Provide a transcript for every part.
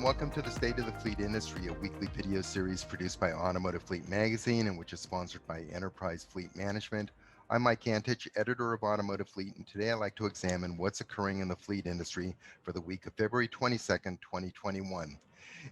and welcome to the State of the Fleet Industry, a weekly video series produced by Automotive Fleet magazine and which is sponsored by Enterprise Fleet Management. I'm Mike Antich, editor of Automotive Fleet, and today I'd like to examine what's occurring in the fleet industry for the week of February 22nd, 2021.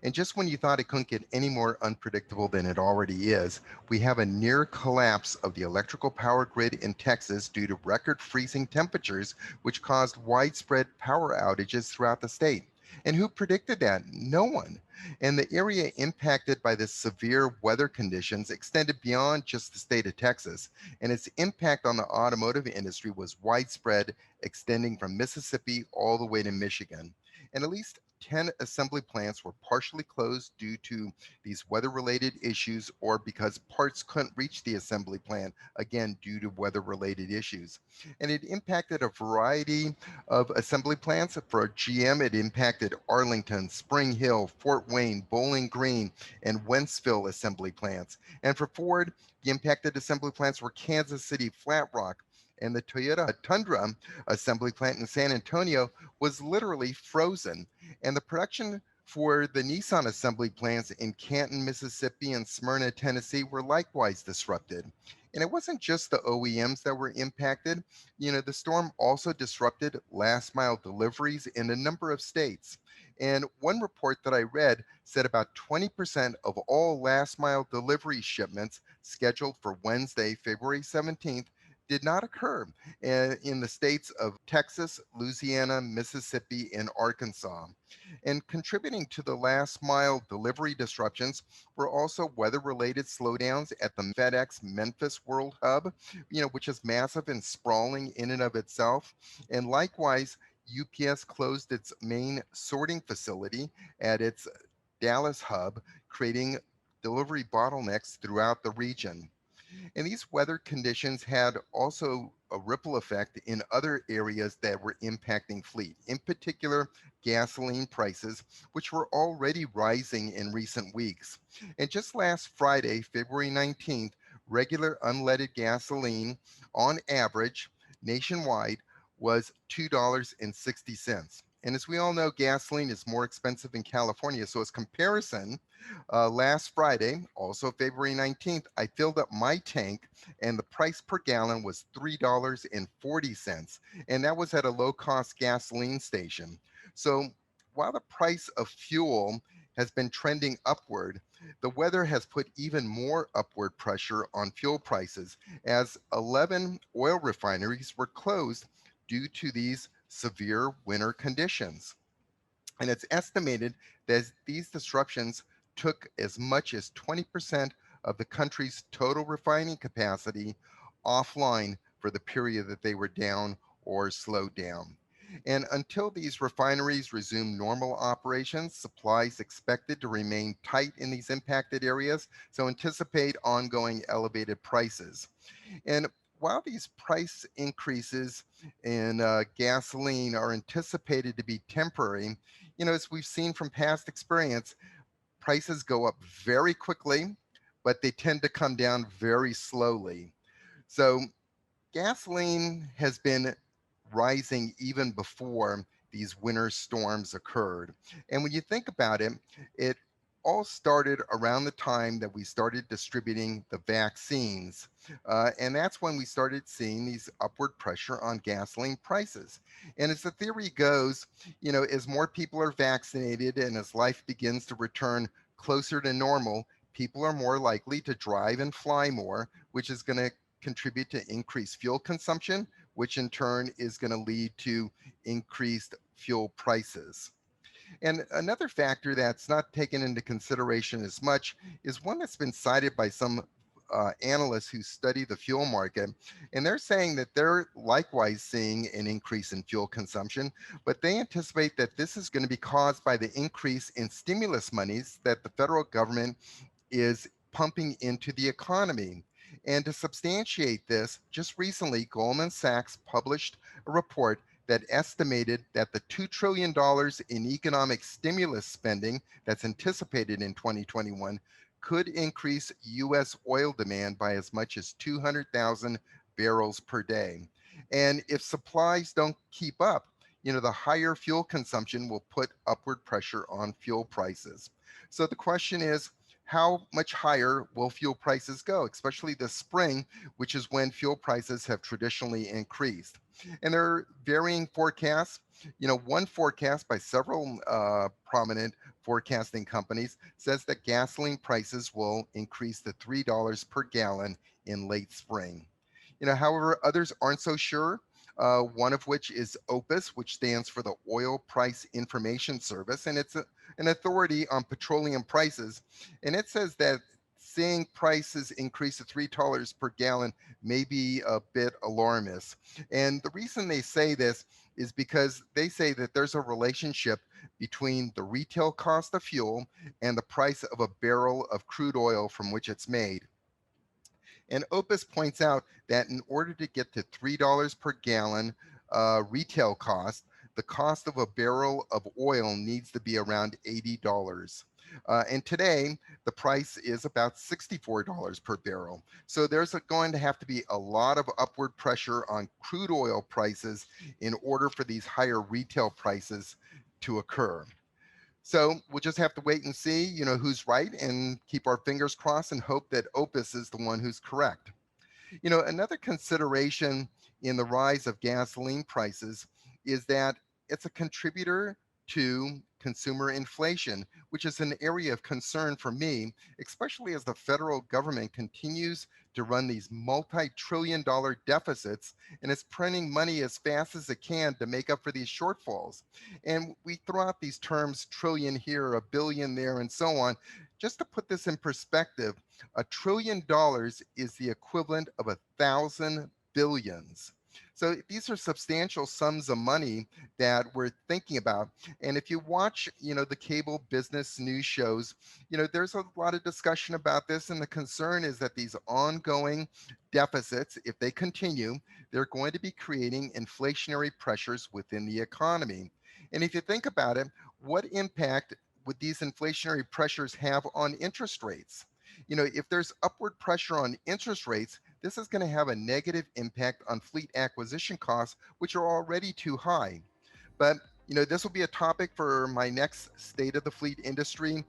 And just when you thought it couldn't get any more unpredictable than it already is, we have a near collapse of the electrical power grid in Texas due to record freezing temperatures, which caused widespread power outages throughout the state. And who predicted that? No one. And the area impacted by the severe weather conditions extended beyond just the state of Texas, and its impact on the automotive industry was widespread, extending from Mississippi all the way to Michigan. And at least 10 assembly plants were partially closed due to these weather-related issues or because parts couldn't reach the assembly plant, again, due to weather-related issues. And it impacted a variety of assembly plants. For GM, it impacted Arlington, Spring Hill, Fort Wayne, Bowling Green, and Wentzville assembly plants. And for Ford, the impacted assembly plants were Kansas City, Flat Rock, and the Toyota Tundra assembly plant in San Antonio was literally frozen. And the production for the Nissan assembly plants in Canton, Mississippi, and Smyrna, Tennessee were likewise disrupted. And it wasn't just the OEMs that were impacted. The storm also disrupted last mile deliveries in a number of states. And one report that I read said about 20% of all last mile delivery shipments scheduled for Wednesday, February 17th, did not occur in the states of Texas, Louisiana, Mississippi, and Arkansas. And contributing to the last mile delivery disruptions were also weather-related slowdowns at the FedEx Memphis World Hub, which is massive and sprawling in and of itself. And likewise, UPS closed its main sorting facility at its Dallas hub, creating delivery bottlenecks throughout the region. And these weather conditions had also a ripple effect in other areas that were impacting fleet, in particular, gasoline prices, which were already rising in recent weeks. And just last Friday, February 19th, regular unleaded gasoline on average nationwide was $2.60. And as we all know, gasoline is more expensive in California. So as comparison, last Friday, also February 19th, I filled up my tank and the price per gallon was $3.40. And that was at a low-cost gasoline station. So while the price of fuel has been trending upward, the weather has put even more upward pressure on fuel prices as 11 oil refineries were closed due to these severe winter conditions. And it's estimated that these disruptions took as much as 20% of the country's total refining capacity offline for the period that they were down or slowed down. And until these refineries resume normal operations, supplies expected to remain tight in these impacted areas, so anticipate ongoing elevated prices. And while these price increases in gasoline are anticipated to be temporary, as we've seen from past experience, prices go up very quickly, but they tend to come down very slowly. So gasoline has been rising even before these winter storms occurred. And when you think about it, it all started around the time that we started distributing the vaccines. And that's when we started seeing these upward pressure on gasoline prices. And as the theory goes, as more people are vaccinated and as life begins to return closer to normal, people are more likely to drive and fly more, which is going to contribute to increased fuel consumption, which in turn is going to lead to increased fuel prices. And another factor that's not taken into consideration as much is one that's been cited by some analysts who study the fuel market. And they're saying that they're likewise seeing an increase in fuel consumption, but they anticipate that this is going to be caused by the increase in stimulus monies that the federal government is pumping into the economy. And to substantiate this, just recently, Goldman Sachs published a report that estimated that the $2 trillion in economic stimulus spending that's anticipated in 2021 could increase U.S. oil demand by as much as 200,000 barrels per day. And if supplies don't keep up, The higher fuel consumption will put upward pressure on fuel prices. So the question is, how much higher will fuel prices go, especially this spring, which is when fuel prices have traditionally increased? And there are varying forecasts. One forecast by several prominent forecasting companies says that gasoline prices will increase to $3 per gallon in late spring. However, others aren't so sure. One of which is OPIS, which stands for the Oil Price Information Service, and it's an authority on petroleum prices. And it says that seeing prices increase to $3 per gallon may be a bit alarmist. And the reason they say this is because they say that there's a relationship between the retail cost of fuel and the price of a barrel of crude oil from which it's made. And Opus points out that in order to get to $3 per gallon retail cost, the cost of a barrel of oil needs to be around $80. And today, the price is about $64 per barrel. So there's going to have to be a lot of upward pressure on crude oil prices in order for these higher retail prices to occur. So we'll just have to wait and see, who's right and keep our fingers crossed and hope that Opus is the one who's correct. Another consideration in the rise of gasoline prices is that it's a contributor to consumer inflation, which is an area of concern for me, especially as the federal government continues to run these multi-trillion dollar deficits and is printing money as fast as it can to make up for these shortfalls. And we throw out these terms trillion here, a billion there, and so on. Just to put this in perspective, $1 trillion is the equivalent of 1,000 billions. So these are substantial sums of money that we're thinking about. And if you watch, the cable business news shows, there's a lot of discussion about this. And the concern is that these ongoing deficits, if they continue, they're going to be creating inflationary pressures within the economy. And if you think about it, what impact would these inflationary pressures have on interest rates? If there's upward pressure on interest rates, this is going to have a negative impact on fleet acquisition costs, which are already too high. But this will be a topic for my next State of the Fleet Industry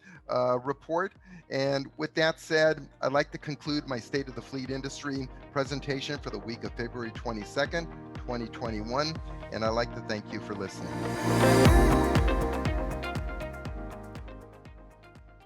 report. And with that said, I'd like to conclude my State of the Fleet Industry presentation for the week of February 22nd, 2021. And I'd like to thank you for listening.